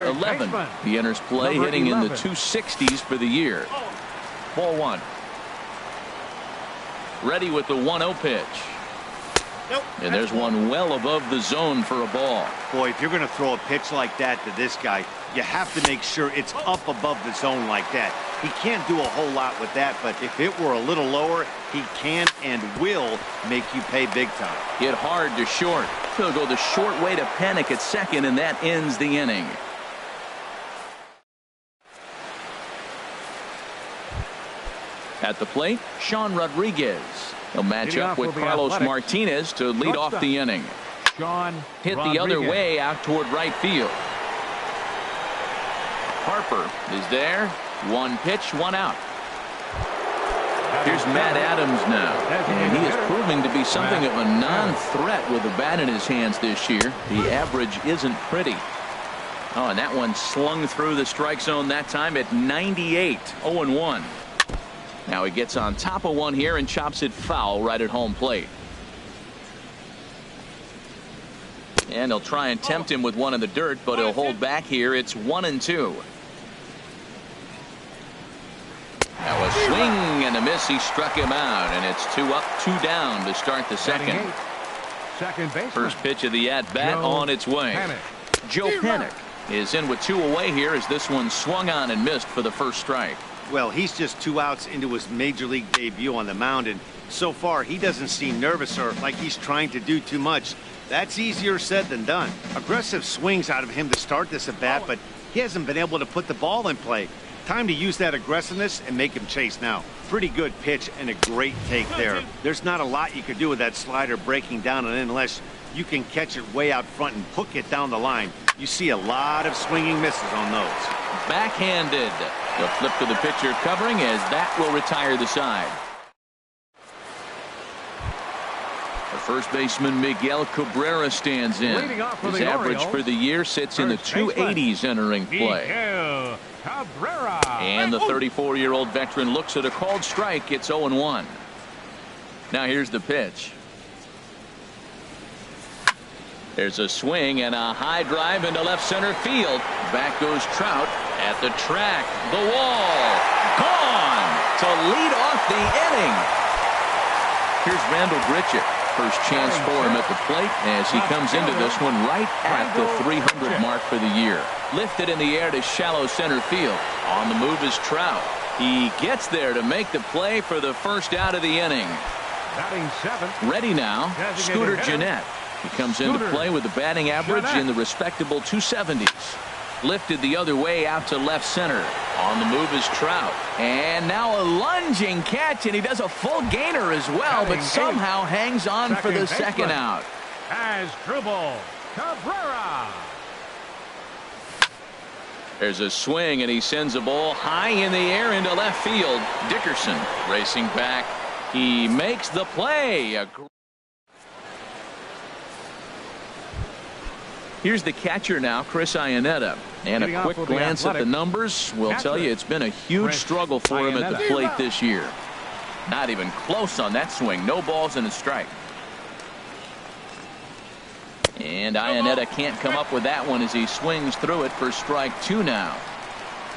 11. He enters play hitting in the 260s for the year. Ball one. Ready with the 1-0 pitch. And there's one well above the zone for a ball. Boy, if you're going to throw a pitch like that to this guy, you have to make sure it's up above the zone like that. He can't do a whole lot with that, but if it were a little lower, he can and will make you pay big time. Hit hard to short. He'll go the short way to panic at second, and that ends the inning. At the plate, Sean Rodriguez. He'll match up with Carlos Martinez to lead off the inning. Hit the other way out toward right field. Harper is there. One pitch, one out. Here's Matt Adams now. And he is proving to be something of a non-threat with the bat in his hands this year. The average isn't pretty. Oh, and that one slung through the strike zone that time at 98. 0-1. Now he gets on top of one here and chops it foul right at home plate. And he'll try and tempt him with one in the dirt, but he'll hold back here. It's 1-2. Now a swing and a miss. He struck him out, and it's 2 up, 2 down to start the second. First pitch of the at-bat on its way. Joe Panik is in with 2 away here as this one swung on and missed for the first strike. Well, he's just 2 outs into his major league debut on the mound, and so far he doesn't seem nervous or like he's trying to do too much. That's easier said than done. Aggressive swings out of him to start this at bat, but he hasn't been able to put the ball in play. Time to use that aggressiveness and make him chase now. Pretty good pitch and a great take there. There's not a lot you could do with that slider breaking down and in unless you can catch it way out front and hook it down the line. You see a lot of swinging misses on those. Backhanded. The flip to the pitcher covering as that will retire the side. The first baseman Miguel Cabrera stands in. His average for the year sits in the 280s entering play. And the 34-year-old veteran looks at a called strike. It's 0-1. Now here's the pitch. There's a swing and a high drive into left center field. Back goes Trout at the track. The wall. Gone to lead off the inning. Here's Randall Grichuk. First chance for him at the plate as he comes into this one right at the 300 mark for the year. Lifted in the air to shallow center field. On the move is Trout. He gets there to make the play for the first out of the inning. Ready now, Scooter Gennett. He comes into play with the batting average in the respectable 270s. Lifted the other way out to left center. On the move is Trout. And now a lunging catch, and he does a full gainer as well, but somehow hangs on for the second out. Asdrubal Cabrera. There's a swing, and he sends a ball high in the air into left field. Dickerson racing back. He makes the play. Here's the catcher now, Chris Iannetta. And a quick glance at the numbers will tell you it's been a huge struggle for him at the plate this year. Not even close on that swing. No balls and a strike. And Iannetta can't come up with that one as he swings through it for strike 2 now.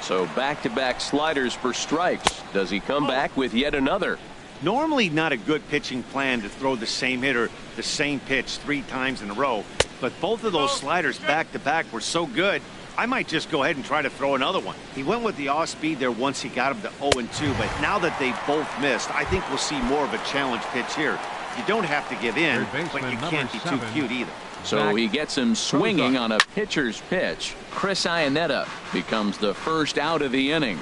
So back-to-back sliders for strikes. Does he come back with yet another? Normally not a good pitching plan to throw the same hitter the same pitch 3 times in a row. But both of those sliders back-to-back were so good, I might just go ahead and try to throw another one. He went with the off-speed there once he got him to 0-2, but now that they both missed, I think we'll see more of a challenge pitch here. You don't have to give in, but you can't be too cute either. So he gets him swinging on a pitcher's pitch. Chris Iannetta becomes the first out of the inning.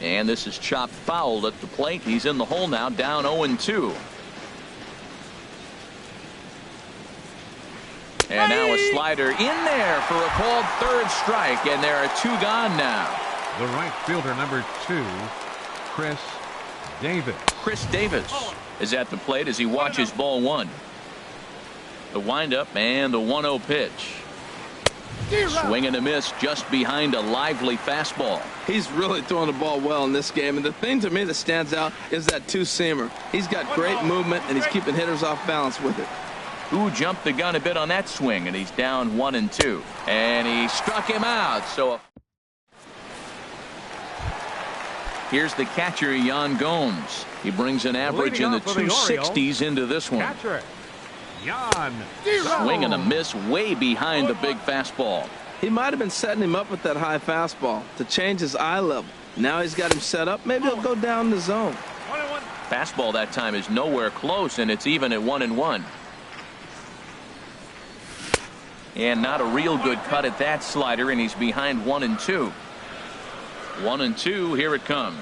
And this is chopped foul at the plate. He's in the hole now, down 0-2. And now a slider in there for a called third strike, and there are 2 gone now. The right fielder, number 2, Chris Davis. Chris Davis is at the plate as he watches ball 1. The windup and the 1-0 pitch. Swing and a miss just behind a lively fastball. He's really throwing the ball well in this game, and the thing to me that stands out is that 2-seamer. He's got great movement, and he's keeping hitters off balance with it. who jumped the gun a bit on that swing, and he's down 1-2. And he struck him out. So here's the catcher, Yan Gomes. He brings an average in the 260s into this one. Catcher, Yan. Swing and a miss way behind the big fastball. He might have been setting him up with that high fastball to change his eye level. Now he's got him set up. Maybe he'll go down the zone. Fastball that time is nowhere close, and it's even at 1-1. And not a real good cut at that slider, and he's behind 1-2. 1-2, here it comes.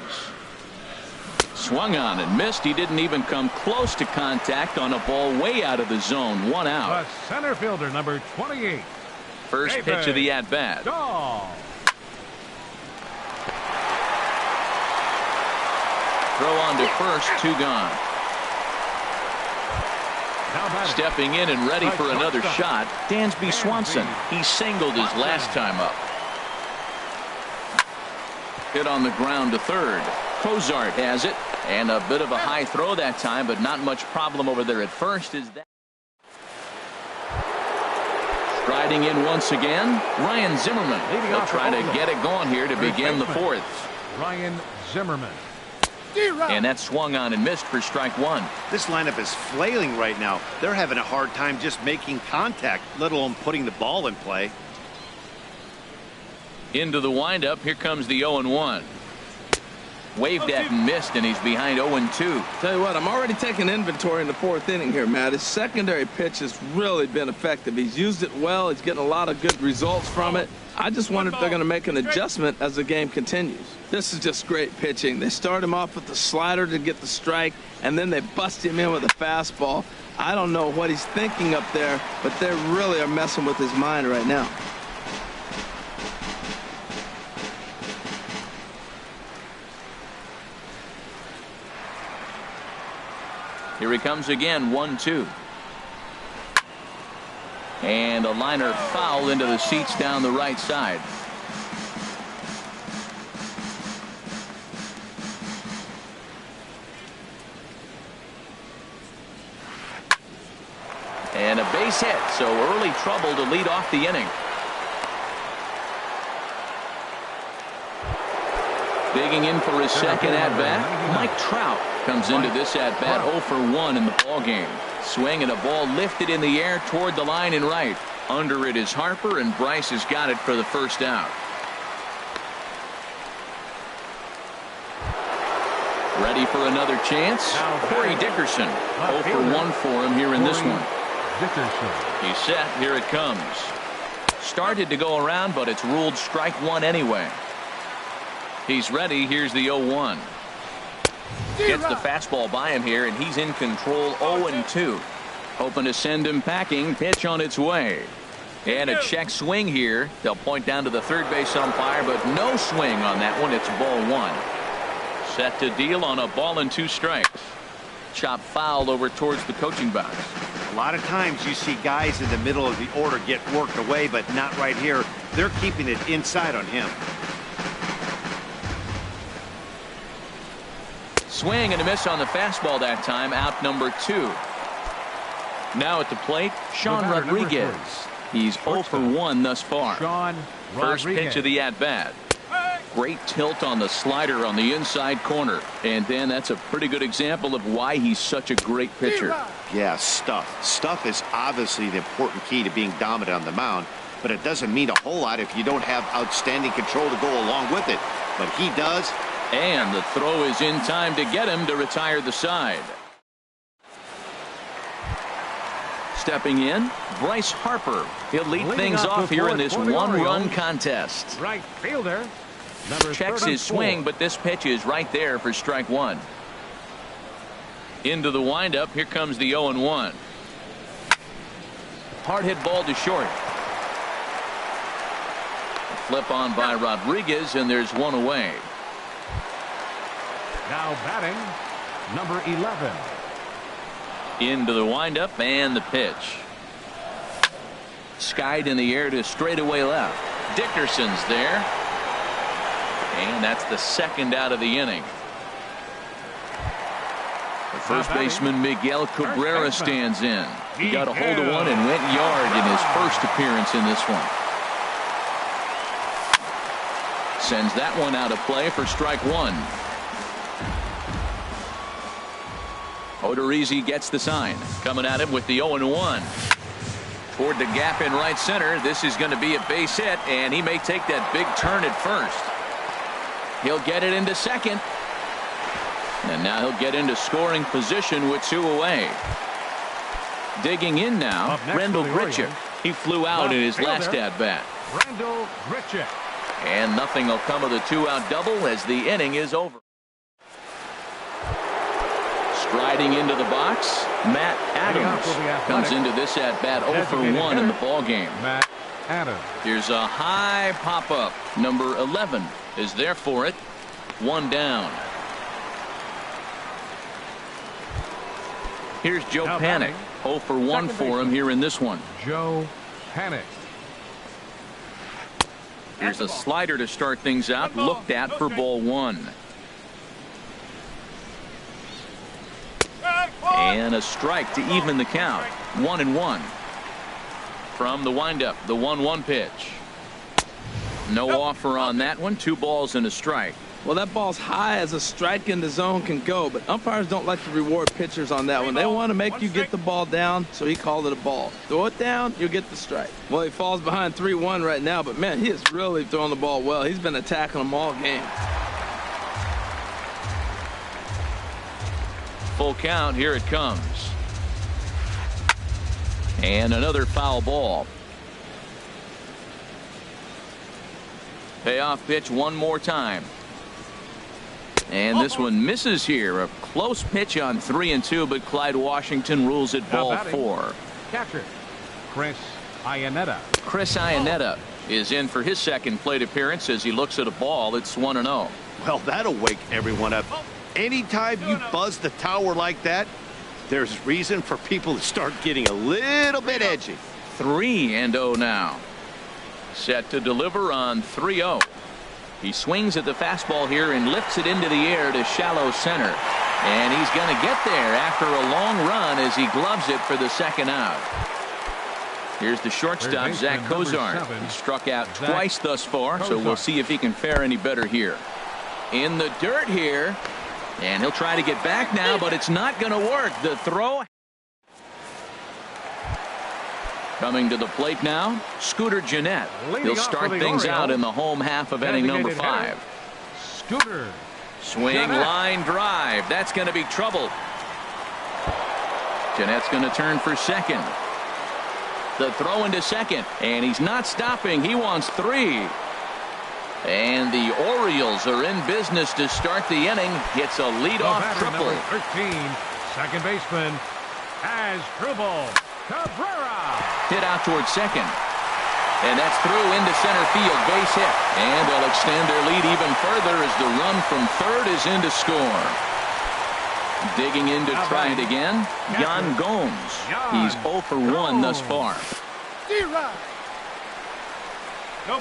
Swung on and missed. He didn't even come close to contact on a ball way out of the zone. 1 out. The center fielder, number 28. First pitch of the at-bat. Throw on to first, 2 gone. Stepping in and ready for another shot, Dansby Swanson. He singled his last time up. Hit on the ground to third. Cozart has it, and a bit of a high throw that time, but not much problem over there at first. Is that striding in once again, Ryan Zimmerman. He'll try to get it going here to begin the fourth. Ryan Zimmerman. And that swung on and missed for strike 1. This lineup is flailing right now. They're having a hard time just making contact, let alone putting the ball in play. Into the windup. Here comes the 0-1. Waved at and missed, and he's behind 0-2. Tell you what, I'm already taking inventory in the 4th inning here, Matt. His secondary pitch has really been effective. He's used it well. He's getting a lot of good results from it. I just wonder if they're going to make an adjustment as the game continues. This is just great pitching. They start him off with the slider to get the strike, and then they bust him in with a fastball. I don't know what he's thinking up there, but they really are messing with his mind right now. Here he comes again, 1-2. And a liner foul into the seats down the right side. And a base hit, so early trouble to lead off the inning. Digging in for his second at-bat, Mike Trout comes into this at-bat 0 for 1 in the ballgame. Swing and a ball lifted in the air toward the line and right. Under it is Harper, and Bryce has got it for the first out. Ready for another chance? Corey Dickerson. 0 for 1 for him here in this one. He's set. Here it comes. Started to go around, but it's ruled strike 1 anyway. He's ready. Here's the 0-1. Gets the fastball by him here, and he's in control. 0-2. Hoping to send him packing. Pitch on its way. And a check swing here. They'll point down to the third base umpire, but no swing on that one. It's ball 1. Set to deal on a ball and 2 strikes. Chop foul over towards the coaching box. A lot of times you see guys in the middle of the order get worked away, but not right here. They're keeping it inside on him. Swing and a miss on the fastball that time. Out number 2. Now at the plate, Sean Rodriguez. He's 0 for 1 thus far. First pitch of the at-bat. Great tilt on the slider on the inside corner. And then that's a pretty good example of why he's such a great pitcher. Yeah, stuff. Stuff is obviously the important key to being dominant on the mound, but it doesn't mean a whole lot if you don't have outstanding control to go along with it. But he does. And the throw is in time to get him to retire the side. Stepping in, Bryce Harper. He'll lead things off here in this one-run contest. Right fielder. Checks his swing, but this pitch is right there for strike 1. Into the windup. Here comes the 0-1. Hard hit ball to short. A flip on by Rodriguez, and there's one away. Now batting, number 11. Into the windup and the pitch. Skied in the air to straightaway left. Dickerson's there. And that's the second out of the inning. The First baseman Miguel Cabrera stands in. He got a hold of one and went yard in his first appearance in this one. Sends that one out of play for strike one. Odorizzi gets the sign. Coming at him with the 0-1. Toward the gap in right center. This is going to be a base hit, and he may take that big turn at first. He'll get it into second. And now he'll get into scoring position with 2 away. Digging in now, Randall Grichuk. He flew out in his last at-bat. Randall Grichuk. And nothing will come of the 2-out double as the inning is over. Striding into the box, Matt Adams comes into this at-bat 0 for 1 in the ballgame. Matt Adams. Here's a high pop-up. Number 11 is there for it. 1 down. Here's Joe Panik. 0 for 1 for him here in this one. Joe Panik. Here's a slider to start things out. Looked at for ball 1. And a strike to even the count. 1-1. From the windup, the 1-1 pitch. No offer on that one. 2 balls and a strike. Well, that ball's high as a strike in the zone can go, but umpires don't like to reward pitchers on that one. They want to make you get the ball down, so he called it a ball. Throw it down, you'll get the strike. Well, he falls behind 3-1 right now, but man, he is really throwing the ball well. He's been attacking them all game. Full count, here it comes. And another foul ball. Payoff pitch one more time. And this one misses here. A close pitch on 3-2, but Clyde Washington rules it ball 4. Catcher Chris Iannetta. Chris Iannetta is in for his second plate appearance as he looks at a ball. It's 1-0. Well, that'll wake everyone up. Anytime you buzz the tower like that, there's reason for people to start getting a little bit edgy. 3-0 now. Set to deliver on 3-0. He swings at the fastball here and lifts it into the air to shallow center. And he's going to get there after a long run as he gloves it for the second out. Here's the shortstop, Zach Kozar. He struck out twice thus far, so we'll see if he can fare any better here. In the dirt here. And he'll try to get back now, but it's not going to work. The throw. Coming to the plate now, Scooter Gennett. He'll start things out in the home half of inning number 5. Scooter. Swing, line drive. That's going to be trouble. Gennett's going to turn for second. The throw into second, and he's not stopping. He wants 3. And the Orioles are in business to start the inning. Hits a leadoff triple. Number 13, second baseman, Asdrubal Cabrera. Hit out towards second. And that's through into center field. Base hit. And they'll extend their lead even further as the run from third is in to score. Digging in to try it again, Yan Gomes. He's 0 for 1 thus far.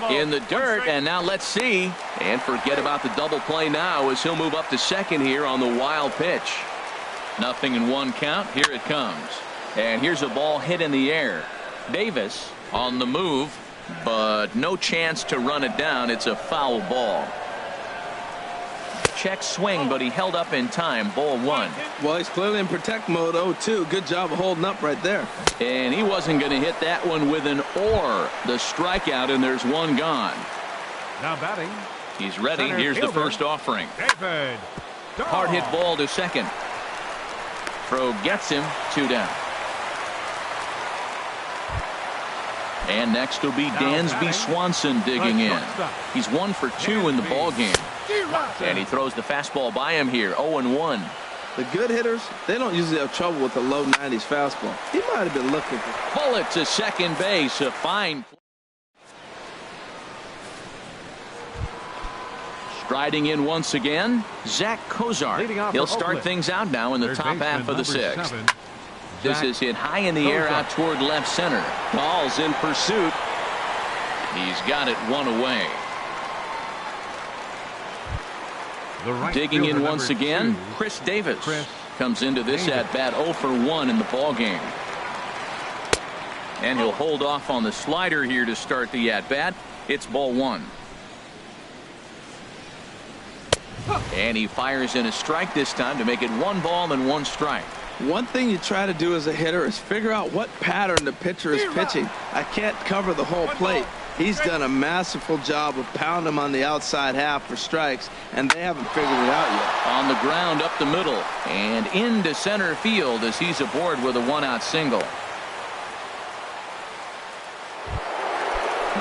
In the dirt, and now let's see. And forget about the double play now as he'll move up to second here on the wild pitch. 0-1 count. Here it comes. And here's a ball hit in the air. Davis on the move, but no chance to run it down. It's a foul ball. Check swing, but he held up in time. Ball 1. Well, he's clearly in protect mode. 0-2. Good job of holding up right there. And he wasn't going to hit that one with an or. The strikeout, and there's one gone. Now batting. He's ready. Here's the first offering. David. Hard hit ball to second. Throw gets him. 2 down. And next will be Dansby Swanson digging in. He's 1 for 2 in the ballgame. And he throws the fastball by him here. 0-1. The good hitters, they don't usually have trouble with the low 90s fastball. He might have been looking for. Bullet to second base. A fine. Striding in once again, Zach Kozar. He'll start things out now in the top half of the 6th. This is hit high in the air out toward left center. Ball's in pursuit. He's got it 1 away. Digging in once again, Chris Davis. Comes into this at-bat 0 for 1 in the ball game. And he'll hold off on the slider here to start the at-bat. It's ball 1. And he fires in a strike this time to make it 1 ball and 1 strike. One thing you try to do as a hitter is figure out what pattern the pitcher is pitching. I can't cover the whole plate. He's done a masterful job of pounding him on the outside half for strikes, and they haven't figured it out yet. On the ground up the middle and into center field as he's aboard with a 1-out single.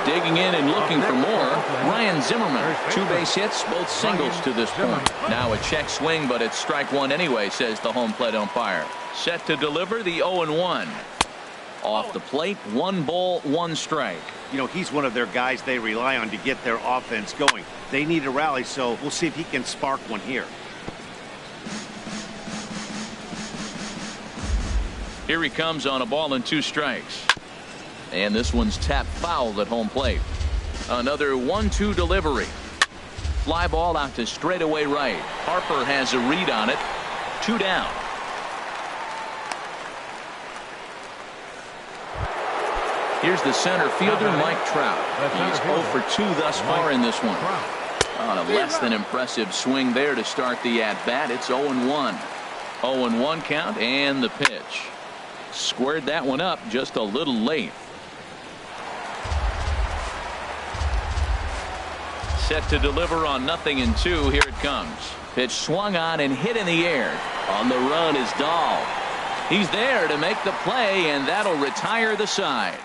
Digging in and looking for more, Ryan Zimmerman. 2 base hits, both singles to this point. Now a check swing, but it's strike 1 anyway, says the home plate umpire. Set to deliver the 0-1. Off the plate, 1 ball, 1 strike. You know, he's one of their guys they rely on to get their offense going. They need a rally, so we'll see if he can spark one here. Here he comes on a ball and 2 strikes. And this one's tapped foul at home plate. Another 1-2 delivery. Fly ball out to straightaway right. Harper has a read on it. 2 down. Here's the center fielder, Mike Trout. He's 0 for 2 thus far in this one. On a less than impressive swing there to start the at-bat. It's 0-1. 0-1 count and the pitch. Squared that one up just a little late. Set to deliver on 0-2. Here it comes. Pitch swung on and hit in the air. On the run is Dahl. He's there to make the play, and that'll retire the side.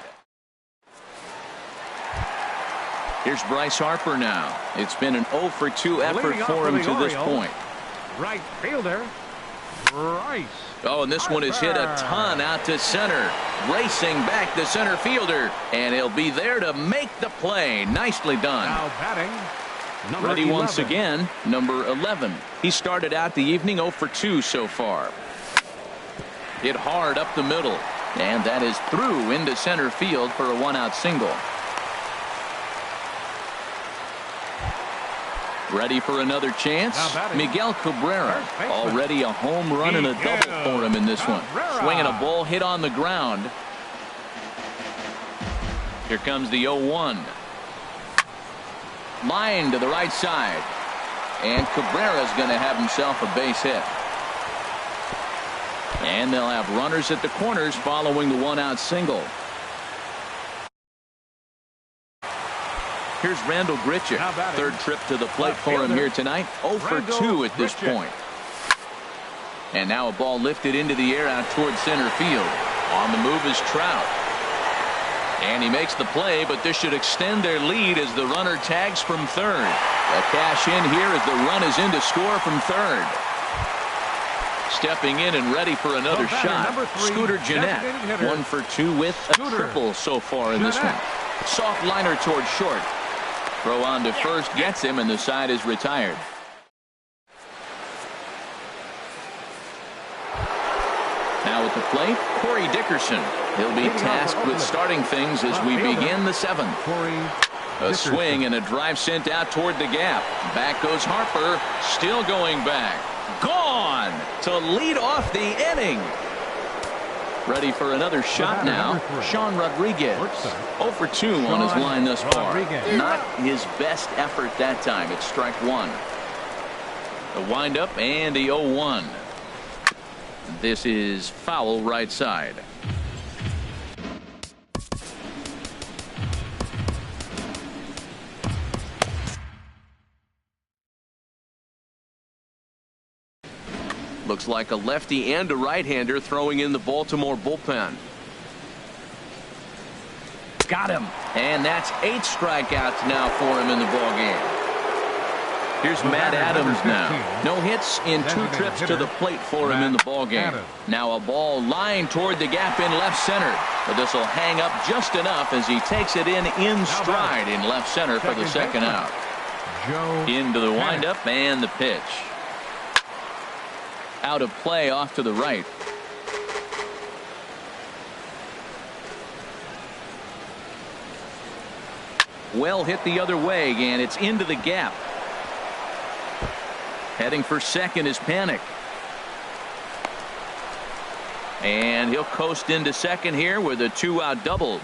Here's Bryce Harper now. It's been an 0 for 2 effort for him to this point. Right fielder, Bryce. Oh, and this one is hit a ton out to center. Racing back the center fielder, and he'll be there to make the play. Nicely done. Now batting, number Ready 11. once again, number 11. He started out the evening 0 for 2 so far. Hit hard up the middle, and that is through into center field for a 1-out single. Ready for another chance? Miguel Cabrera. Already a home run and a double for him in this one. Swinging a ball hit on the ground. Here comes the 0-1. Line to the right side. And Cabrera's going to have himself a base hit. And they'll have runners at the corners following the 1-out single. Here's Randall Grichuk. 3rd trip to the plate for him here tonight. 0 for 2 at this point. And now a ball lifted into the air out towards center field. On the move is Trout. And he makes the play, but this should extend their lead as the runner tags from 3rd. A cash in here as the run is in to score from 3rd. Stepping in and ready for another shot. Scooter Gennett. 1 for 2 with a triple so far in this one. Soft liner towards short. Throw on to first gets him, and the side is retired. Now at the plate, Corey Dickerson. He'll be tasked with starting things as we begin the 7th. A swing and a drive sent out toward the gap. Back goes Harper, still going back. Gone to lead off the inning. Ready for another shot now. Sean Rodriguez. 0 for 2 on his line thus far. Not his best effort that time. It's strike 1. A windup and a 0-1. This is foul right side. Looks like a lefty and a right-hander throwing in the Baltimore bullpen. Got him. And that's 8 strikeouts now for him in the ballgame. Here's Matt Adams now. No hits in 2 trips to the plate for him in the ballgame. Now a ball lined toward the gap in left center. But this will hang up just enough as he takes it in stride in left center for the 2nd out. Into the windup and the pitch. Out of play off to the right. Well hit the other way, and it's into the gap. Heading for second is Panic. And he'll coast into second here with a 2-out double.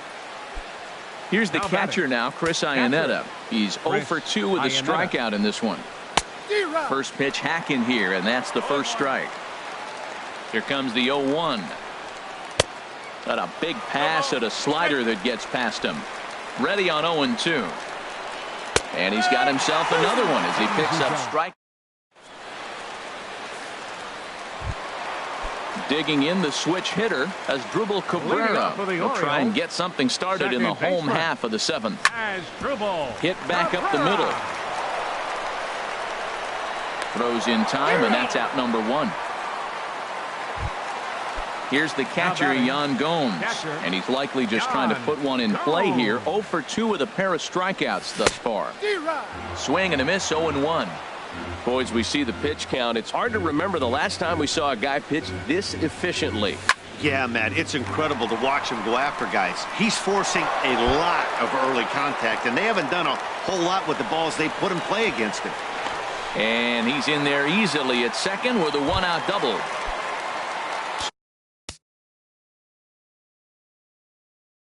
Here's the catcher now, Chris Iannetta. He's 0 for 2 with a strikeout in this one. First pitch hacking here, and that's the first strike. Here comes the 0-1. Got a big pass at a slider that gets past him. Ready on 0-2. And he's got himself another one as he picks up strike. Digging in the switch hitter as Drupal Cabrera will try and get something started in the home half of the 7th. Hit back up the middle. Throws in time, and that's out number 1. Here's the catcher, Yan Gomes, and he's likely just trying to put one in play here. 0 for 2 with a pair of strikeouts thus far. Swing and a miss, 0-1. Boys, we see the pitch count. It's hard to remember the last time we saw a guy pitch this efficiently. Yeah, Matt, it's incredible to watch him go after guys. He's forcing a lot of early contact, and they haven't done a whole lot with the balls they put in play against him. And he's in there easily at second with a 1-out double.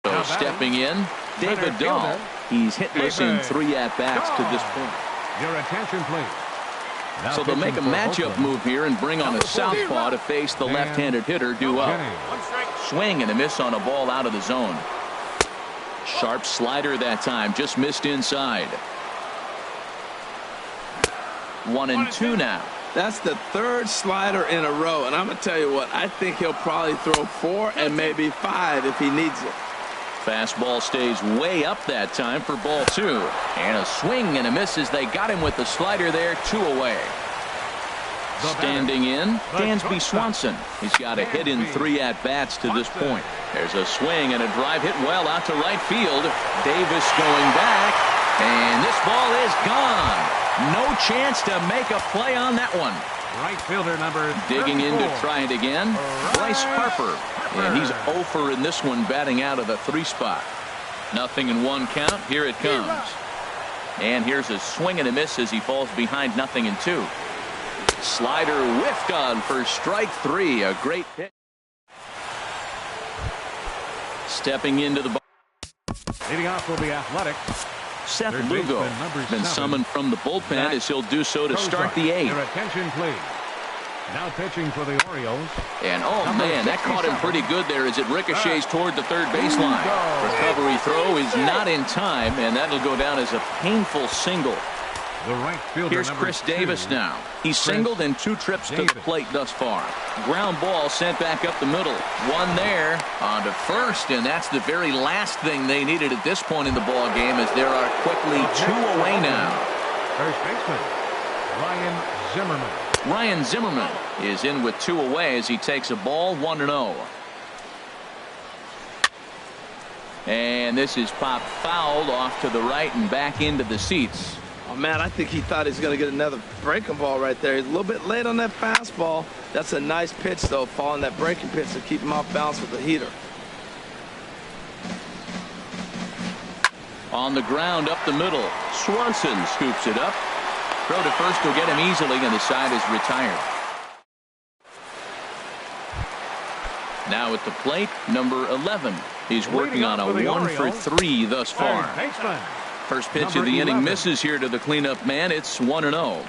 So stepping in, David Dahl. He's hitless in 3 at-bats to this point. Your attention, please. So they'll make a matchup move here and bring on a southpaw to face the left-handed hitter due up. Swing and a miss on a ball out of the zone. Sharp slider that time, just missed inside. 1-2 now. That's the 3rd slider in a row, and I'm going to tell you what, I think he'll probably throw 4 and maybe 5 if he needs it. Fastball stays way up that time for ball 2. And a swing and a miss as they got him with the slider there, 2 away. Standing in, Dansby Swanson. He's got a hit in 3 at-bats to this point. There's a swing and a drive hit well out to right field. Davis going back, and this ball is gone. No chance to make a play on that one. Right fielder number digging 34. in to try it again. Bryce Harper. And he's 0 for in this one, batting out of the 3 spot. 0-1 count. Here it comes. And here's a swing and a miss as he falls behind 0-2. Slider whiffed on for strike 3. A great hit. Stepping into the box. Leading off will be Athletic. Seth Lugo has been summoned from the bullpen as he'll do so to start the 8th. Your attention, please. Now pitching for the Orioles. And oh man, that caught him pretty good there as it ricochets toward the 3rd baseline. Recovery throw is not in time, and that'll go down as a painful single. The right fielder. Here's Chris Davis now. He's singled in 2 trips to the plate thus far. Ground ball sent back up the middle. One there on to first, and that's the very last thing they needed at this point in the ball game, as there are quickly 2 away now. First baseman Ryan Zimmerman. Ryan Zimmerman is in with 2 away as he takes a ball 1-0. And this is popped fouled off to the right and back into the seats. Oh, man, I think he thought he was going to get another breaking ball right there. He's a little bit late on that fastball. That's a nice pitch, though, following that breaking pitch to keep him off balance with the heater. On the ground up the middle. Swanson scoops it up. Throw to first will get him easily, and the side is retired. Now at the plate, number 11. He's working on a 1 for 3 thus far. First pitch of the inning misses here to the cleanup man. It's 1-0.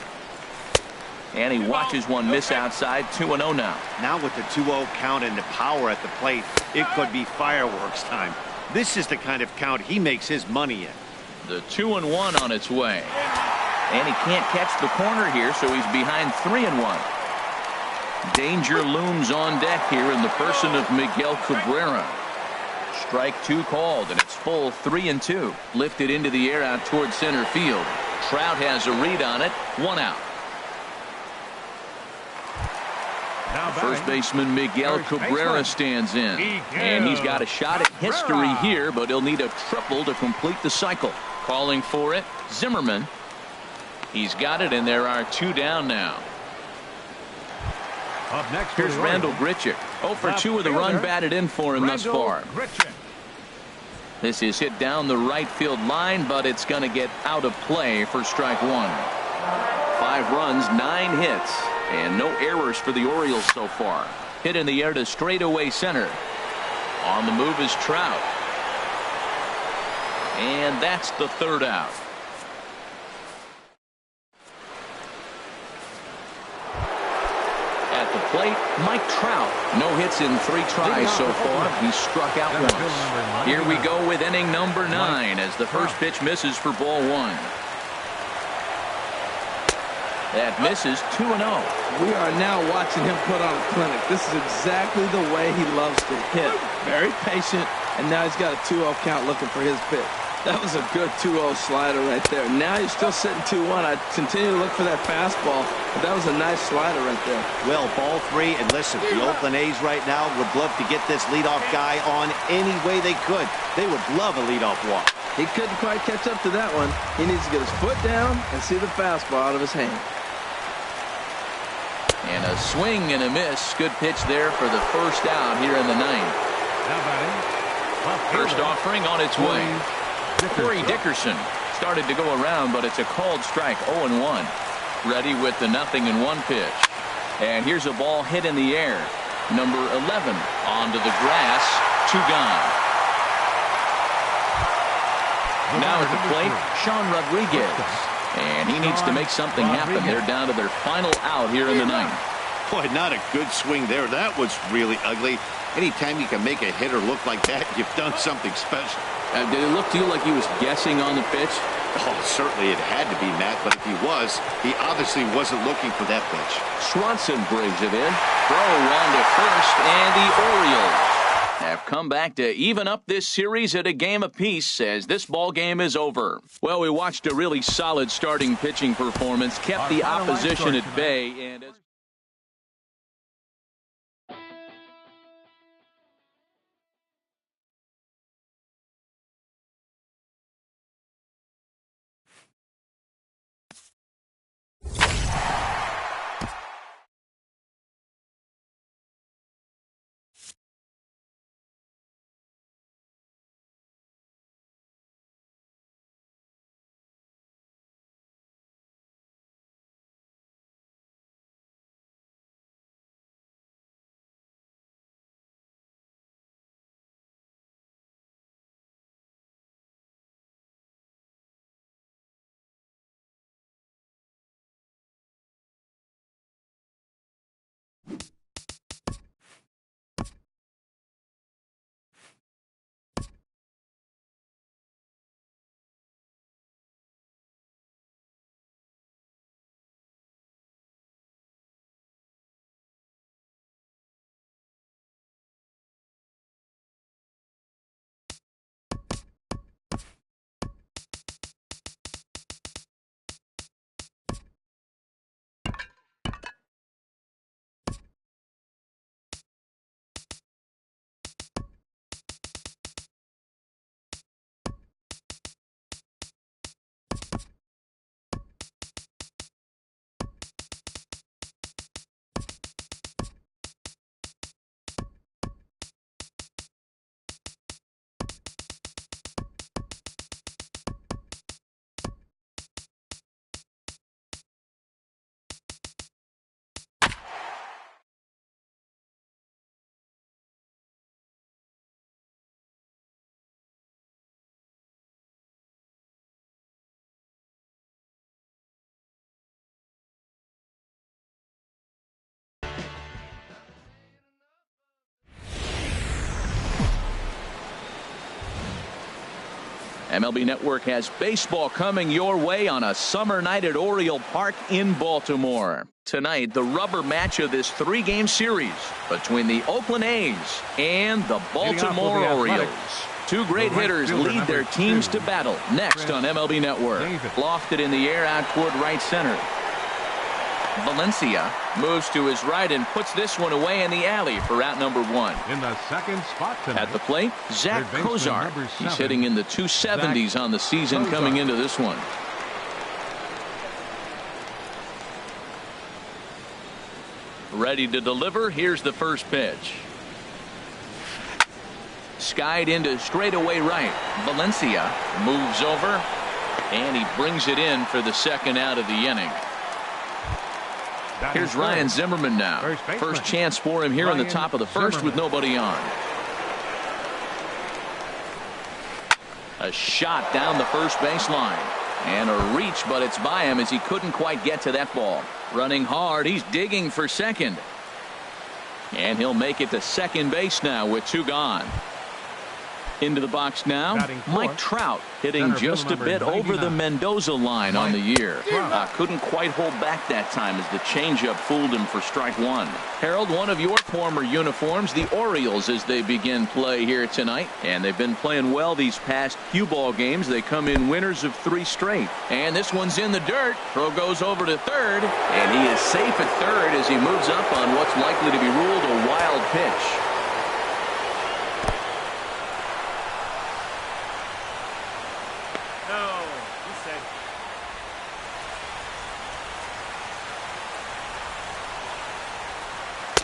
And he watches one miss outside. 2-0 now. Now with the 2-0 count and the power at the plate, it could be fireworks time. This is the kind of count he makes his money in. The 2-1 on its way. And he can't catch the corner here, so he's behind 3-1. Danger looms on deck here in the person of Miguel Cabrera. Strike 2 called, and it's full 3-2. Lifted into the air out towards center field. Trout has a read on it. 1 out. First baseman Miguel Cabrera stands in. And he's got a shot at history here, but he'll need a triple to complete the cycle. Calling for it, Zimmerman. He's got it, and there are 2 down now. Up next, here's Randall Grichuk. 0 for 2 with a run batted in for him thus far. This is hit down the right field line, but it's going to get out of play for strike 1. 5 runs, 9 hits, and no errors for the Orioles so far. Hit in the air to straightaway center. On the move is Trout. And that's the third out. At the plate, Mike Trout. No hits in 3 tries so far. He's struck out once. Here we go with inning number 9 as the first pitch misses for ball 1. That misses 2-0. We are now watching him put on a clinic. This is exactly the way he loves to hit. Very patient, and now he's got a 2-0 count looking for his pitch. That was a good 2-0 slider right there. Now he's still sitting 2-1. I continue to look for that fastball, but that was a nice slider right there. Well, ball 3, and listen, the Oakland A's right now would love to get this leadoff guy on any way they could. They would love a leadoff walk. He couldn't quite catch up to that one. He needs to get his foot down and see the fastball out of his hand. And a swing and a miss. Good pitch there for the first out here in the 9th. First offering on its way. Corey Dickerson started to go around, but it's a called strike. 0-1. Ready with the 0-1 pitch. And here's a ball hit in the air. Number 11 onto the grass. 2 gone. Now at the plate, Sean Rodriguez. And he needs to make something happen. They're down to their final out here in the 9th. Boy, not a good swing there. That was really ugly. Anytime you can make a hitter look like that, you've done something special. Did it look to you like he was guessing on the pitch? Oh, certainly it had to be, Matt, but if he was, he obviously wasn't looking for that pitch. Swanson brings it in. Throw on to first, and the Orioles have come back to even up this series at a game apiece as this ball game is over. Well, we watched a really solid starting pitching performance, kept the opposition at bay, and MLB Network has baseball coming your way on a summer night at Oriole Park in Baltimore. Tonight, the rubber match of this 3-game series between the Oakland A's and the Baltimore Orioles. 2 great hitters lead their teams to battle next on MLB Network. Lofted in the air out toward right center. Valencia moves to his right and puts this one away in the alley for out number 1. In the second spot tonight, at the plate, Zach Kozar. He's hitting in the 270s on the season coming into this one. Ready to deliver. Here's the first pitch. Skied into straightaway right. Valencia moves over, and he brings it in for the second out of the inning. Here's Ryan Zimmerman now. First chance for him here in the top of the first with nobody on. A shot down the first baseline. And a reach, but it's by him as he couldn't quite get to that ball. Running hard, he's digging for second. And he'll make it to second base now with 2 gone. Into the box now, Mike Trout hitting just a bit over the Mendoza line on the year. Couldn't quite hold back that time as the changeup fooled him for strike 1. Harold, one of your former uniforms, the Orioles, as they begin play here tonight. And they've been playing well these past few ball games. They come in winners of 3 straight. And this one's in the dirt. Throw goes over to third. And he is safe at third as he moves up on what's likely to be ruled a wild pitch.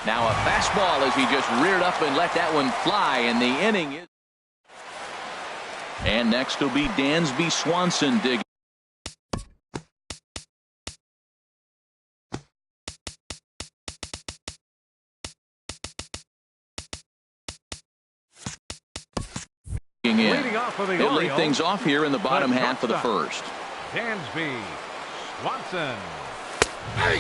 Now a fastball as he just reared up and let that one fly, and the inning is. And next will be Dansby Swanson digging. They'll lead things off here in the bottom half of the first. Dansby Swanson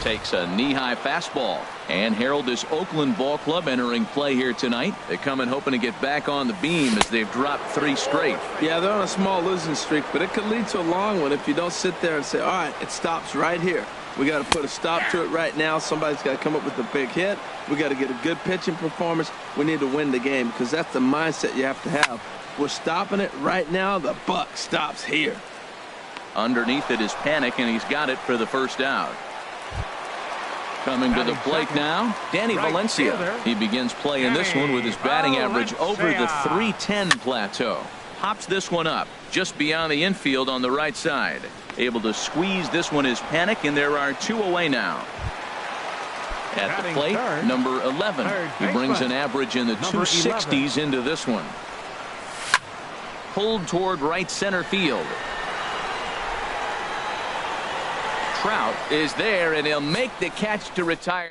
takes a knee-high fastball. And Harold, this Oakland ball club entering play here tonight. They come in hoping to get back on the beam as they've dropped 3 straight. Yeah, they're on a small losing streak, but it could lead to a long one if you don't sit there and say, all right, it stops right here. We got to put a stop to it right now. Somebody's got to come up with a big hit. We got to get a good pitching performance. We need to win the game because that's the mindset you have to have. We're stopping it right now. The buck stops here. Underneath it is Panic, and he's got it for the first out. Coming to the plate now, Danny Valencia. He begins playing this one with his batting average over the .310 plateau. Pops this one up just beyond the infield on the right side. Able to squeeze this one is Panic, and there are 2 away now. At the plate, number 11. He brings an average in the 260s into this one. Pulled toward right center field. Trout is there, and he'll make the catch to retire.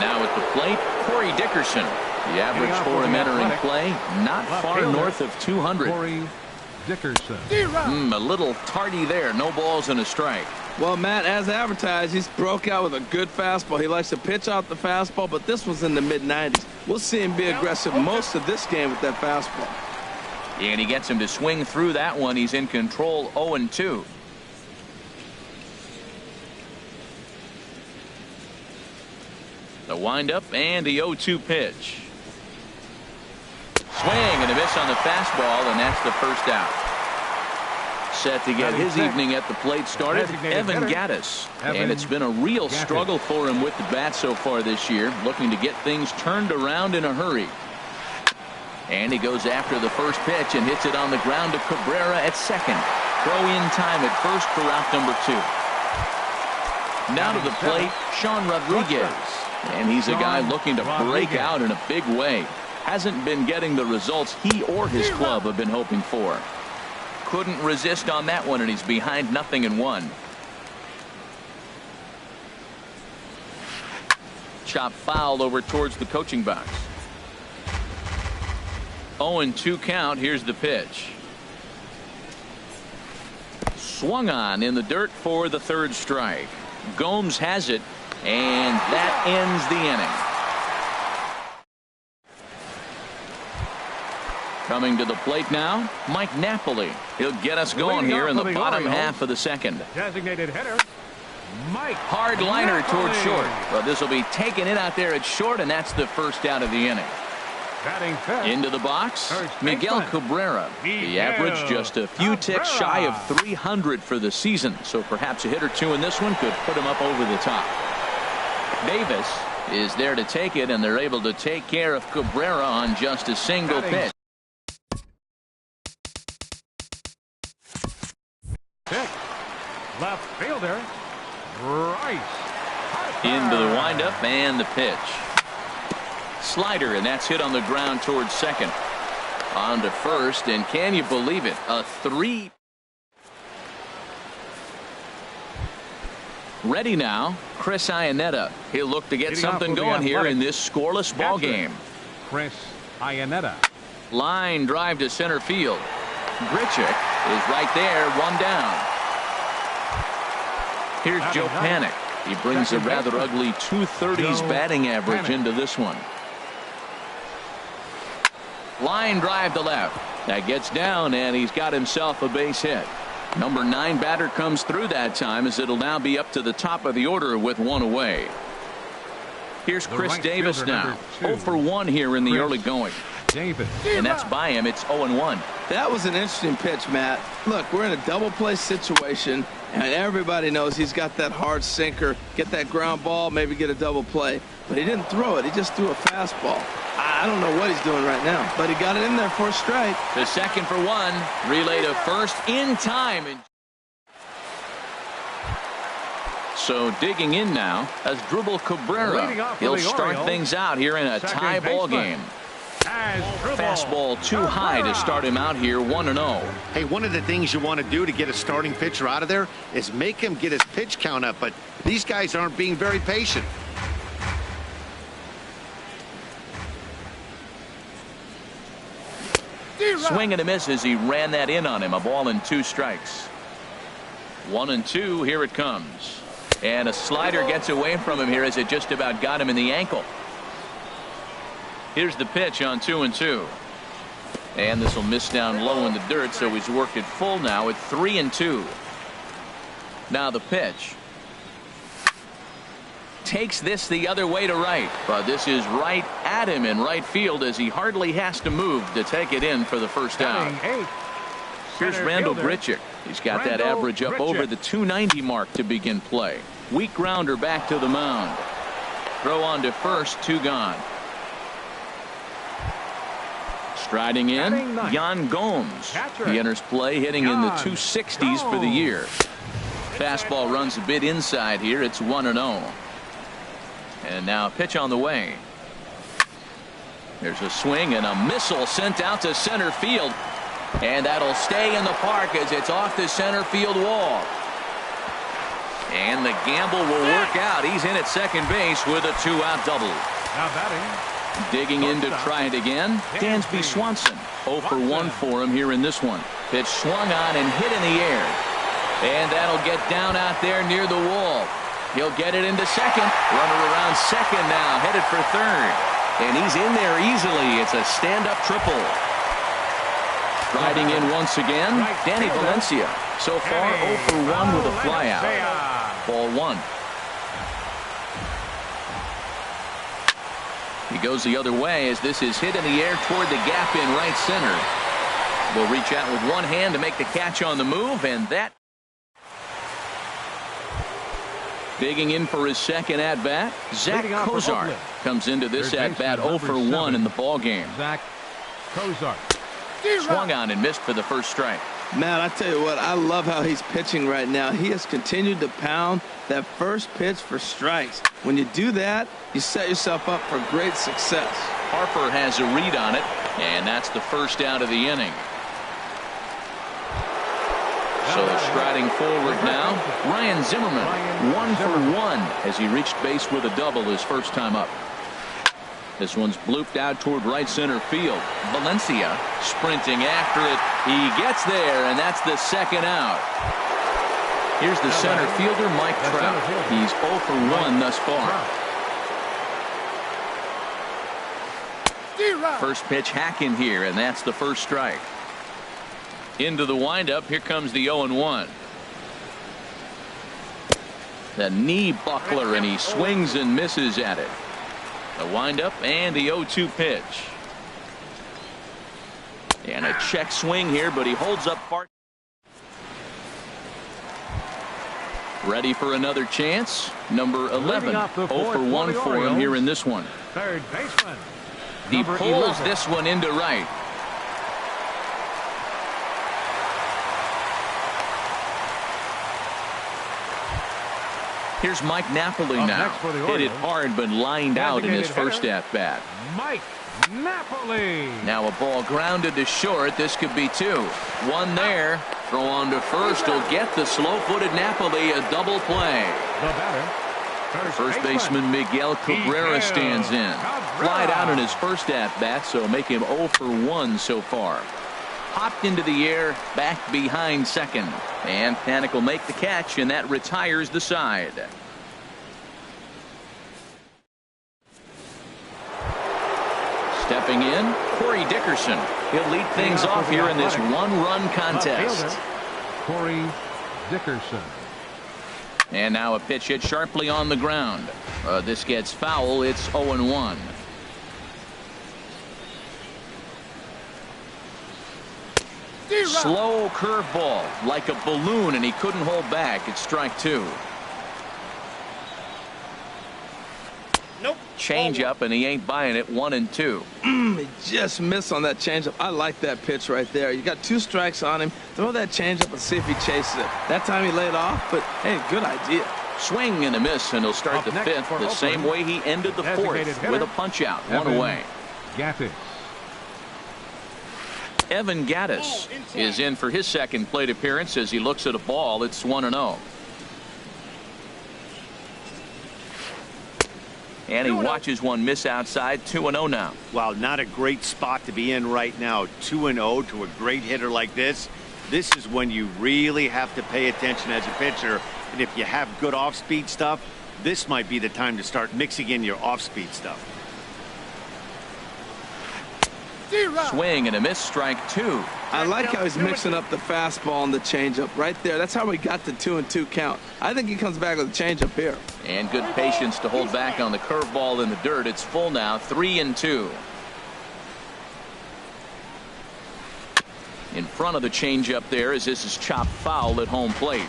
Now at the plate, Corey Dickerson. The average for him entering play, not far north of 200. Corey Dickerson. A little tardy there. No balls and a strike. Well, Matt, as advertised, he's broke out with a good fastball. He likes to pitch out the fastball, but this was in the mid-90s. We'll see him be aggressive most of this game with that fastball. And he gets him to swing through that one. He's in control, 0-2. The windup and the 0-2 pitch. Swing and a miss on the fastball, and that's the first out. Set to get his evening at the plate started, Evan Gattis. And it's been a real struggle for him with the bat so far this year, looking to get things turned around in a hurry. And he goes after the first pitch and hits it on the ground to Cabrera at second. Throw in time at first for out number 2. Now to the plate, Sean Rodriguez. And he's a guy looking to break out in a big way. Hasn't been getting the results he or his club have been hoping for. Couldn't resist on that one, and he's behind 0-1. Chop foul over towards the coaching box. 0-2 count. Here's the pitch. Swung on in the dirt for the 3rd strike. Gomes has it, and that ends the inning. Coming to the plate now, Mike Napoli. He'll get us going here in the bottom half of the second. Designated hitter, Mike. Hard liner towards short. But this will be taking it out there at short, and that's the first out of the inning. Into the box, Miguel Cabrera. The average just a few ticks shy of 300 for the season, so perhaps a hit or two in this one could put him up over the top. Davis is there to take it, and they're able to take care of Cabrera on just a single pitch. Left fielder, Rice. Into the windup and the pitch. Slider, and that's hit on the ground towards second. On to first, and can you believe it? A 3. Ready now, Chris Iannetta. He'll look to get Leading off something will be going here in athletic this scoreless ball catcher, game. Chris Iannetta. Line drive to center field. Grichuk is right there, one down. Here's Joe Panik. He brings a rather ugly 230s batting average into this one. Line drive to left. That gets down, and he's got himself a base hit. Number 9 batter comes through that time, as it'll now be up to the top of the order with one away. Here's Chris Davis now. 0 for 1 here in the early going. Davis. And that's by him. It's 0-1. That was an interesting pitch, Matt. Look, we're in a double play situation, and everybody knows he's got that hard sinker. Get that ground ball, maybe get a double play. But he didn't throw it. He just threw a fastball. I don't know what he's doing right now, but he got it in there for a strike. The second for 1. Relay to first in time. So digging in now as Dribble Cabrera. He'll start things out here in a tie ball game. Fastball too high to start him out here 1-0. Hey, one of the things you want to do to get a starting pitcher out of there is make him get his pitch count up, but these guys aren't being very patient. Swing and a miss as he ran that in on him. A ball and 2 strikes. 1-2. Here it comes. And a slider gets away from him here as it just about got him in the ankle. Here's the pitch on 2-2. And this will miss down low in the dirt, so he's worked it full now at 3-2. Now the pitch. Takes this the other way to right, but this is right at him in right field as he hardly has to move to take it in for the first out. Here's Randall Grichuk. He's got that average up over the 290 mark to begin play. Weak grounder back to the mound. Throw on to first, 2 gone. Striding in, Yan Gomes. He enters play hitting in the 260s for the year. Fastball runs a bit inside here. It's 1-0. And now a pitch on the way. There's a swing and a missile sent out to center field. And that'll stay in the park as it's off the center field wall. And the gamble will work out. He's in at second base with a 2-out double. Now batting. Digging in to try it again. Dansby Swanson. 0 for 1 for him here in this one. Pitch swung on and hit in the air. And that'll get down out there near the wall. He'll get it into second. Runner around second now, headed for third. And he's in there easily. It's a stand-up triple. Riding in once again, Danny Valencia. So far 0 for 1 with a flyout. Ball 1. He goes the other way as this is hit in the air toward the gap in right center. Will reach out with one hand to make the catch on the move, and that. Digging in for his second at-bat, Zach Cozart comes into this at-bat 0 for 1 in the ball game. Zach Cozart. Swung on and missed for the first strike. Matt, I tell you what, I love how he's pitching right now. He has continued to pound that first pitch for strikes. When you do that, you set yourself up for great success. Harper has a read on it, and that's the first out of the inning. So striding forward now, Ryan Zimmerman, 1 for 1 as he reached base with a double his first time up. This one's blooped out toward right center field. Valencia sprinting after it. He gets there, and that's the second out. Here's the center fielder, Mike Trout. He's 0 for 1 thus far. First pitch hack in here, and that's the first strike. Into the windup. Here comes the 0-1. The knee buckler, and he swings and misses at it. The windup and the 0-2 pitch. And a check swing here, but he holds up part. Ready for another chance. Number 11. 0 for 1 for him here in this one. Third baseman. He pulls this one into right. Here's Mike Napoli now. Hit it hard but lined out in his first at-bat. Mike Napoli. Now a ball grounded to short. This could be 2. One there. Throw on to first will get the slow-footed Napoli a double play. The batter, First baseman Miguel Cabrera stands in. Flied out in his first at-bat, so make him 0 for 1 so far. Popped into the air, back behind second. And Panik will make the catch, and that retires the side. Stepping in, Corey Dickerson. He'll lead things off here in this one-run contest. Corey Dickerson. And now a pitch hit sharply on the ground. This gets foul. It's 0-1. Slow curveball, like a balloon, and he couldn't hold back. It's strike 2. Nope. Change up, and he ain't buying it. 1-2. He just missed on that changeup. I like that pitch right there. You got 2 strikes on him. Throw that changeup and see if he chases it. That time he laid off, but hey, good idea. Swing and a miss, and he'll start the 5th the same way he ended the 4th with a punch out. 1 away. Gattis. Evan Gattis is in for his second plate appearance as he looks at a ball. It's 1-0. And he watches one miss outside. 2-0 now. Well, not a great spot to be in right now. 2-0 to a great hitter like this. This is when you really have to pay attention as a pitcher. And if you have good off-speed stuff, this might be the time to start mixing in your off-speed stuff. Swing and a miss, strike 2. I like how he's mixing up the fastball and the changeup right there. That's how we got the 2-2 count. I think he comes back with a changeup here. And good patience to hold back on the curveball in the dirt. It's full now, 3-2. In front of the changeup there as this is chopped foul at home plate.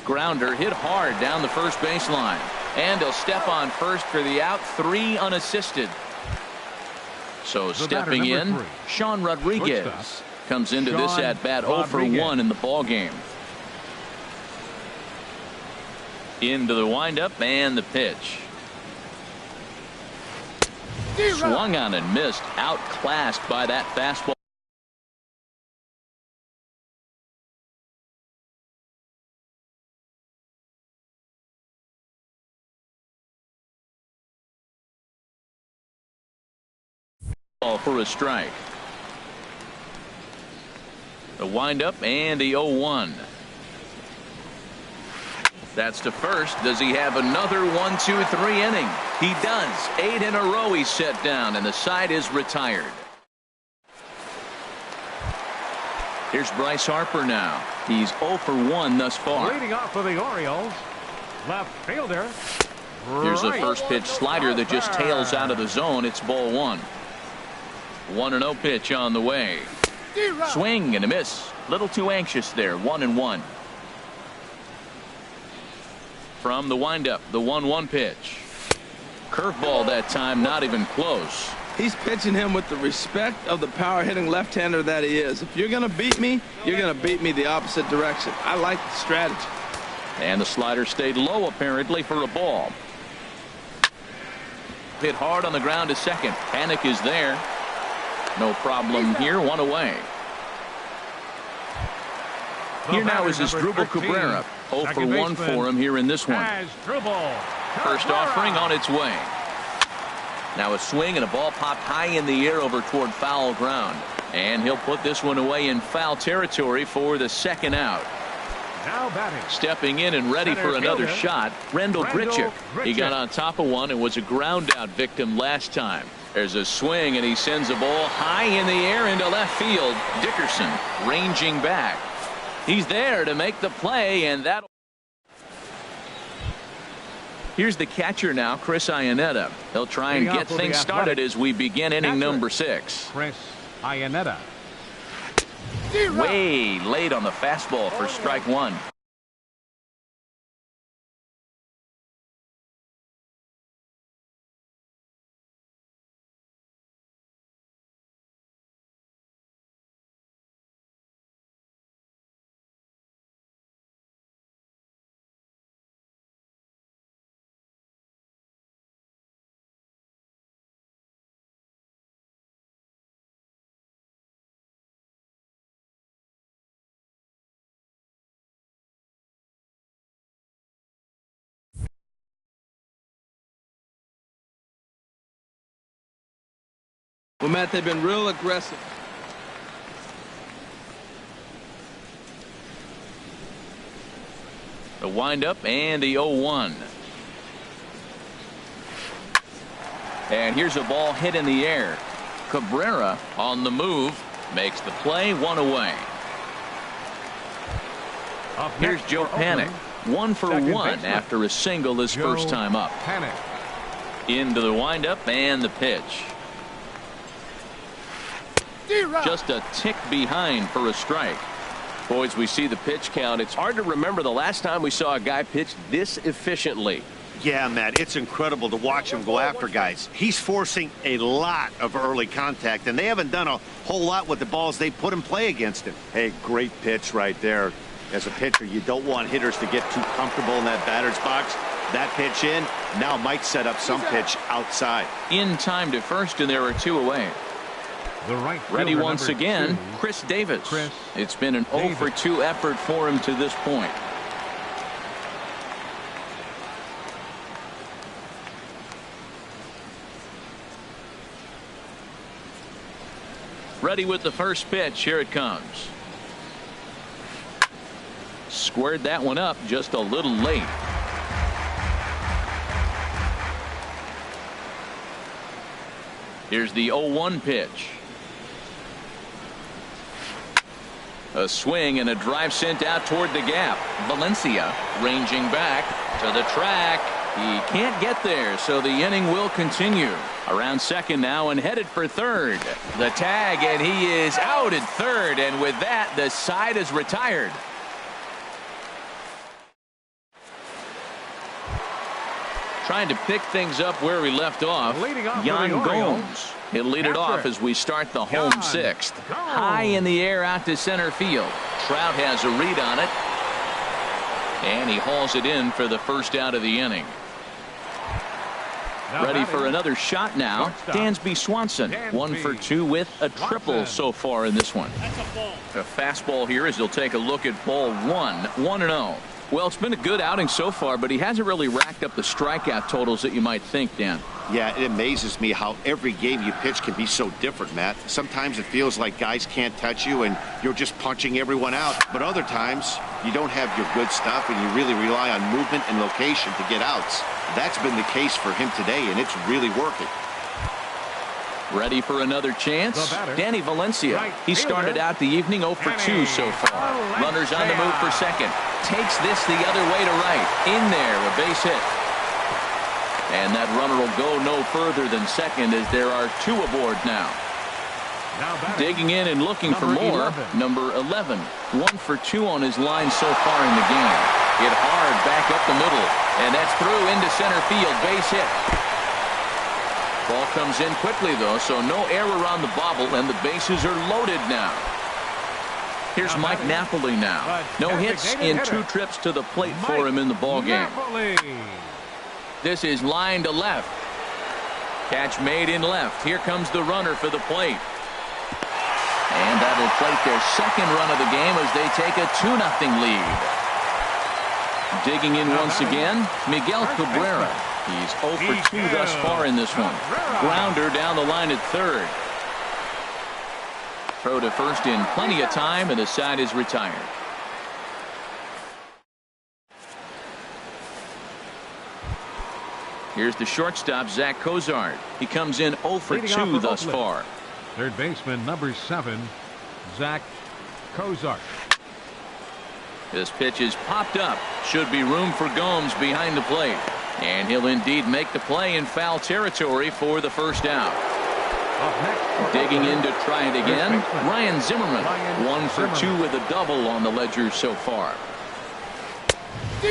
Grounder hit hard down the first baseline. And he'll step on first for the out. 3 unassisted. So stepping in, 3. Sean Rodriguez comes into this at bat 0 for 1 in the ball game. Into the windup and the pitch. Swung on and missed. Outclassed by that fastball. For a strike. The windup and the 0-1. That's to first. Does he have another 1-2-3 inning? He does. 8 in a row he's set down, and the side is retired. Here's Bryce Harper now. He's 0 for 1 thus far. Leading off for the Orioles, left fielder. Here's the first pitch slider that just tails out of the zone. It's ball 1. 1-0 pitch on the way. Swing and a miss. Little too anxious there. 1-1. From the windup, the 1-1 pitch. Curveball that time, not even close. He's pitching him with the respect of the power hitting left-hander that he is. If you're going to beat me, you're going to beat me the opposite direction. I like the strategy. And the slider stayed low apparently for a ball. Hit hard on the ground to second. Panik is there. No problem here. 1 away. Here now is Asdrubal Cabrera. 0 for 1 for him here in this one. First offering on its way. Now a swing and a ball popped high in the air over toward foul ground. And he'll put this one away in foul territory for the second out. Now batting. Stepping in and ready for another shot, Rendell Grichuk. He got on top of one and was a ground out victim last time. There's a swing and he sends a ball high in the air into left field. Dickerson ranging back. He's there to make the play, and that. Here's the catcher now, Chris Iannetta. He'll try and get things started as we begin inning number 6. Chris Iannetta. Way late on the fastball for strike 1. Well, Matt, they've been real aggressive. The windup and the 0-1. And here's a ball hit in the air. Cabrera on the move makes the play, one away. Here's Joe Panik, 1 for 1 after a single his first time up. Into the windup and the pitch. Just a tick behind for a strike. Boys, we see the pitch count. It's hard to remember the last time we saw a guy pitch this efficiently. Yeah, Matt, it's incredible to watch him go after guys. He's forcing a lot of early contact, and they haven't done a whole lot with the balls they put in play against him. Hey, great pitch right there. As a pitcher, you don't want hitters to get too comfortable in that batter's box. That pitch in now might set up some pitch outside. In time to first, and there are 2 away. The right Ready fielder, once number again, 2, Chris Davis. Chris It's been an 0 for 2 effort for him to this point. Ready with the first pitch. Here it comes. Squared that one up just a little late. Here's the 0-1 pitch. A swing and a drive sent out toward the gap. Valencia ranging back to the track. He can't get there, so the inning will continue. Around second now and headed for third. The tag, and he is out at third, and with that, the side is retired. Trying to pick things up where we left off. Yan Gomes. He'll lead it off as we start the home 6th. High in the air out to center field. Trout has a read on it. And he hauls it in for the first out of the inning. Ready for another shot now. Dansby Swanson, 1 for 2 with a triple so far in this one. A fastball here as he'll take a look at ball 1. 1-0. Well, it's been a good outing so far, but he hasn't really racked up the strikeout totals that you might think, Dan. Yeah, it amazes me how every game you pitch can be so different, Matt. Sometimes it feels like guys can't touch you and you're just punching everyone out. But other times, you don't have your good stuff and you really rely on movement and location to get outs. That's been the case for him today, and it's really working. Ready for another chance? Danny Valencia. He started out the evening 0 for 2 so far. Runners on the move for second. Takes this the other way to right. In there, a base hit. And that runner will go no further than second as there are 2 aboard now. Digging in and looking for more. Number 11. 1 for 2 on his line so far in the game. Hit hard back up the middle. And that's through into center field. Base hit. Ball comes in quickly, though, so no error on the bobble, and the bases are loaded now. Here's Mike Napoli now. No hits in 2 trips to the plate for him in the ballgame. This is line to left. Catch made in left. Here comes the runner for the plate. And that'll plate their second run of the game as they take a 2-0 lead. Digging in once again, Miguel Cabrera. He's 0 for 2 thus far in this one. Grounder down the line at third. Throw to first in plenty of time, and the side is retired. Here's the shortstop, Zach Cozart. He comes in 0 for 2 thus far. Third baseman, number 7, Zach Cozart. This pitch is popped up. Should be room for Gomes behind the plate. And he'll indeed make the play in foul territory for the first out. Digging in to try it again, Ryan Zimmerman. 1 for 2 with a double on the ledger so far.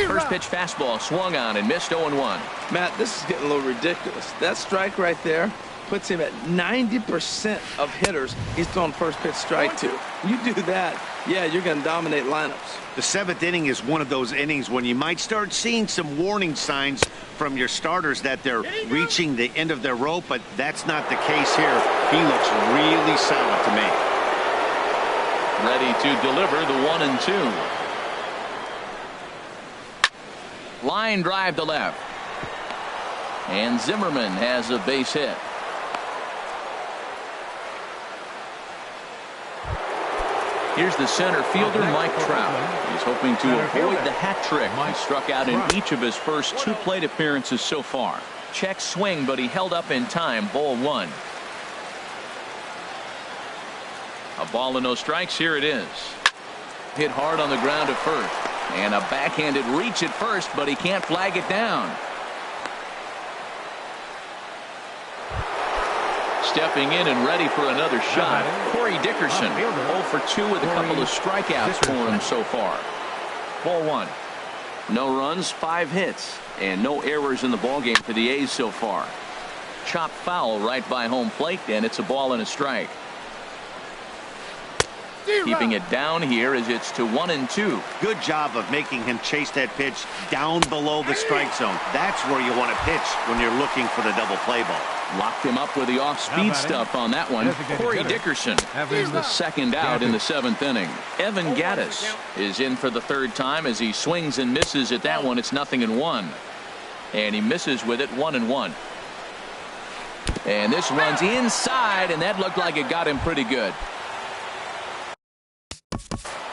First pitch fastball swung on and missed 0-1. Matt, this is getting a little ridiculous. That strike right there puts him at 90% of hitters he's thrown first pitch strike to. You do that, yeah, you're going to dominate lineups. The 7th inning is one of those innings when you might start seeing some warning signs from your starters that they're reaching the end of their rope, but that's not the case here. He looks really solid to me. Ready to deliver the 1-2. Line drive to left. And Zimmerman has a base hit. Here's the center fielder, Mike Trout. He's hoping to avoid the hat trick. He struck out in each of his first 2 plate appearances so far. Check swing, but he held up in time. Ball 1. A ball and no strikes. Here it is. Hit hard on the ground at first. And a backhanded reach at first, but he can't flag it down. Stepping in and ready for another shot, Corey Dickerson. 0 for 2 with a couple of strikeouts for him so far. Ball 1. No runs, 5 hits, and no errors in the ballgame for the A's so far. Chopped foul right by home plate, and it's a ball and a strike. Keeping it down here as it's to 1-2. Good job of making him chase that pitch down below the strike zone. That's where you want to pitch when you're looking for the double play ball. Locked him up with the off-speed stuff on that one. Corey Dickerson is the second out in the 7th inning. Evan Gattis is in for the 3rd time as he swings and misses at that one. It's 0-1. And he misses with it, 1-1. And this runs inside, and that looked like it got him pretty good.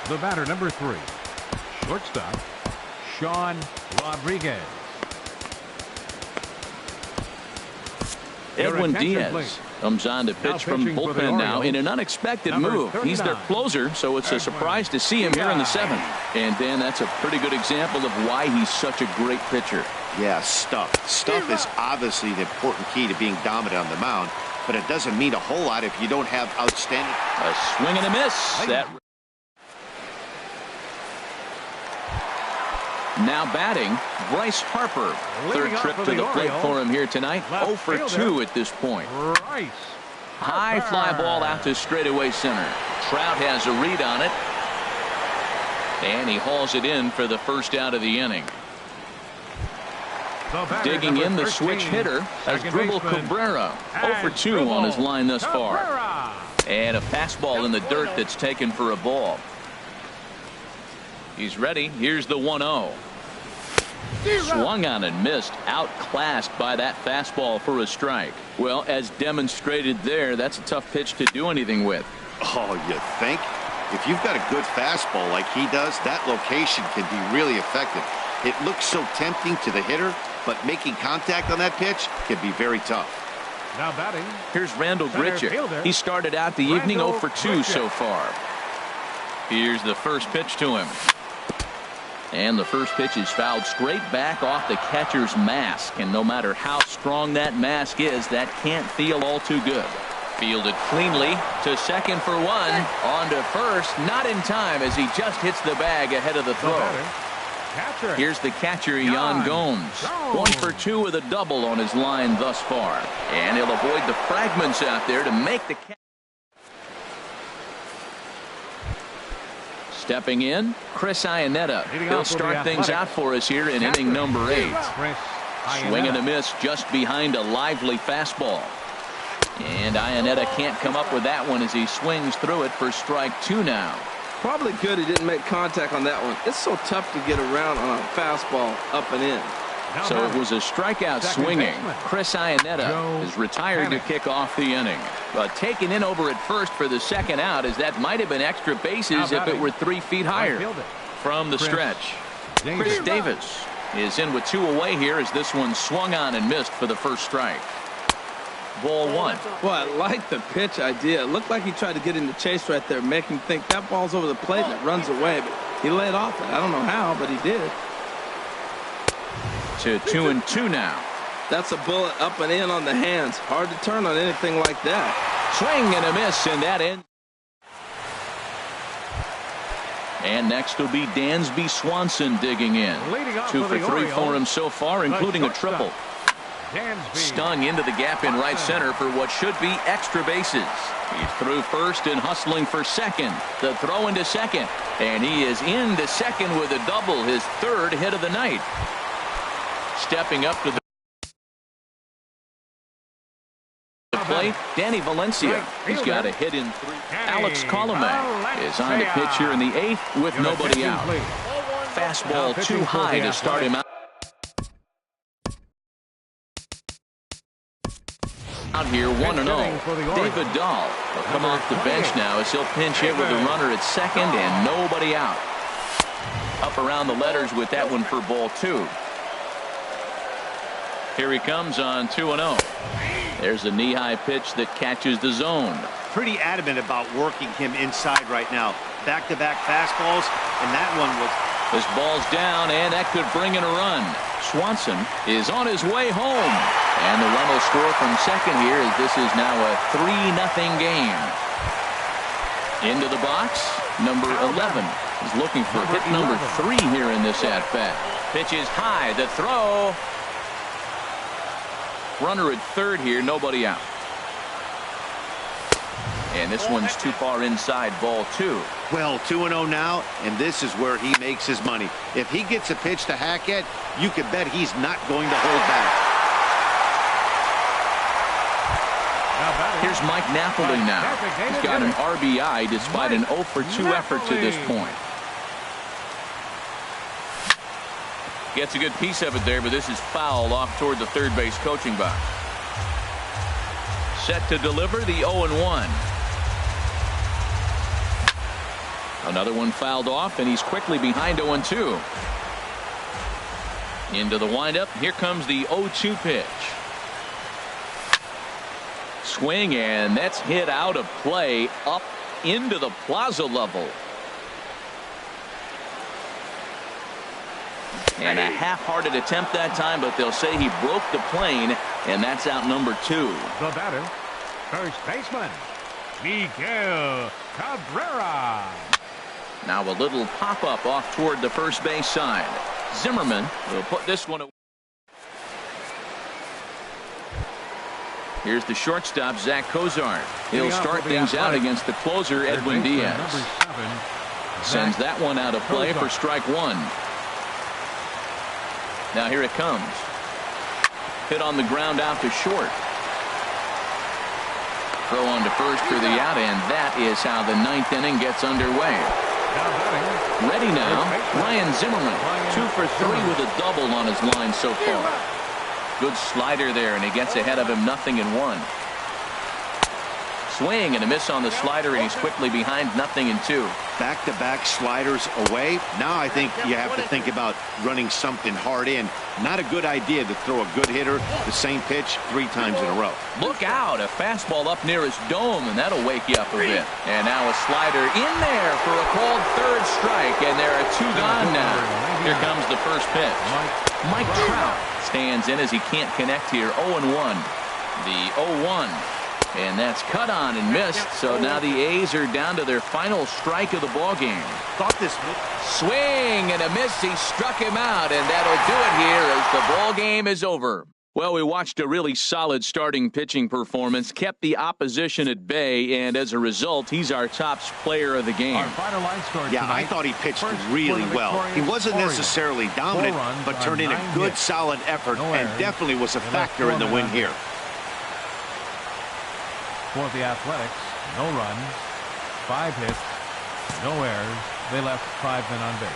The batter, number 3, shortstop, Sean Rodriguez. Edwin Diaz comes on to pitch from the bullpen now in an unexpected move. He's their closer, so it's a surprise to see him here in the 7th. And Dan, that's a pretty good example of why he's such a great pitcher. Yeah, stuff. Stuff is obviously the important key to being dominant on the mound, but it doesn't mean a whole lot if you don't have outstanding. A swing and a miss. That. Now batting, Bryce Harper. 3rd trip to the plate for him here tonight. 0 for 2 at this point. High fly ball out to straightaway center. Trout has a read on it. And he hauls it in for the first out of the inning. Digging in the switch hitter as Dribble Cabrera. 0 for 2 on his line thus far. And a fastball in the dirt that's taken for a ball. He's ready. Here's the 1-0. Swung on and missed. Outclassed by that fastball for a strike. Well, as demonstrated there, that's a tough pitch to do anything with. Oh, you think? If you've got a good fastball like he does, that location can be really effective. It looks so tempting to the hitter, but making contact on that pitch can be very tough. Now batting. Here's Randall Grichuk. He started out the evening 0 for 2 so far. Here's the first pitch to him. And the first pitch is fouled straight back off the catcher's mask. And no matter how strong that mask is, that can't feel all too good. Fielded cleanly to second for 1. On to first. Not in time as he just hits the bag ahead of the throw. Here's the catcher, Yan Gomes. 1 for 2 with a double on his line thus far. And he'll avoid the fragments out there to make the catch. Stepping in, Chris Iannetta. He'll start things out for us here in inning number 8. Swing and a miss just behind a lively fastball. And Iannetta can't come up with that one as he swings through it for strike 2 now. Probably good he didn't make contact on that one. It's so tough to get around on a fastball up and in. So it was a strikeout swinging. Chris Iannetta is retired to kick off the inning. But taken in over at first for the second out, as that might have been extra bases if it were 3 feet higher. From the stretch, Chris Davis is in with 2 away here as this one swung on and missed for the first strike. Ball 1. Well, I like the pitch idea. It looked like he tried to get in the chase right there, make him think that ball's over the plate and it runs away. But he laid off it. I don't know how, but he did. To 2-2 now. That's a bullet up and in on the hands. Hard to turn on anything like that. Swing and a miss, and that ends. And next will be Dansby Swanson digging in. 2 for 3 for him so far, including a triple. Stung into the gap in right center for what should be extra bases. He's through first and hustling for second. The throw into second. And he is into second with a double, his 3rd hit of the night. Stepping up to the plate, Danny Valencia. He's got a hit in 3. Alex Colomé is on to pitch here in the 8th with nobody out. Fastball too high to start him out. Out here 1-0. David Dahl will come off the bench now as he'll pinch hit with a runner at second and nobody out. Up around the letters with that one for ball 2. Here he comes on 2-0. There's a knee-high pitch that catches the zone. Pretty adamant about working him inside right now. Back-to-back fastballs, and that one was... This ball's down, and that could bring in a run. Swanson is on his way home. And the run will score from second here as this is now a 3-0 game. Into the box, number 11 is looking for hit number 3 here in this at-bat. Pitch is high, the throw. Runner at third here, nobody out. And this one's too far inside, ball 2. Well, 2-0 now, and this is where he makes his money. If he gets a pitch to hack at, you could bet he's not going to hold back. Here's Mike Napoli now. He's got an RBI despite an 0-for-2 effort to this point. Gets a good piece of it there, but this is foul off toward the third base coaching box. Set to deliver the 0-1. Another one fouled off, and he's quickly behind 0-2. Into the windup. Here comes the 0-2 pitch. Swing, and that's hit out of play up into the plaza level. And a half-hearted attempt that time, but they'll say he broke the plane, and that's out number 2. The batter, first baseman, Miguel Cabrera. Now a little pop-up off toward the first base side. Zimmerman will put this one away. Here's the shortstop, Zach Cozart. He'll start things out against the closer, Edwin Diaz. Sends that one out of play for strike 1. Now here it comes. Hit on the ground out to short. Throw on to first for the out, and that is how the 9th inning gets underway. Ready now, Ryan Zimmerman. 2 for 3 with a double on his line so far. Good slider there, and he gets ahead of him 0-1. Swing and a miss on the slider, and he's quickly behind 0-2. Back-to-back sliders away. Now I think you have to think about running something hard in. Not a good idea to throw a good hitter the same pitch 3 times in a row. Look out, a fastball up near his dome, and that'll wake you up a bit. And now a slider in there for a called third strike, and there are 2 gone now. Here comes the first pitch. Mike Trout stands in as he can't connect here. 0-1. The 0-1. And that's cut on and missed, so now the A's are down to their final strike of the ballgame. Swing and a miss. He struck him out, and that'll do it here as the ballgame is over. Well, we watched a really solid starting pitching performance, kept the opposition at bay, and as a result, he's our top player of the game. Yeah, I thought he pitched really well. He wasn't necessarily dominant, but turned in a good, solid effort, and definitely was a factor in the win here. For the Athletics, no runs, 5 hits, no errors. They left 5 men on base.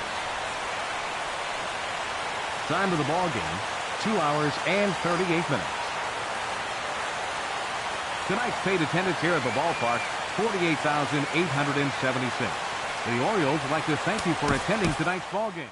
Time of the ball game, 2 hours and 38 minutes. Tonight's paid attendance here at the ballpark, 48,876. The Orioles would like to thank you for attending tonight's ball game.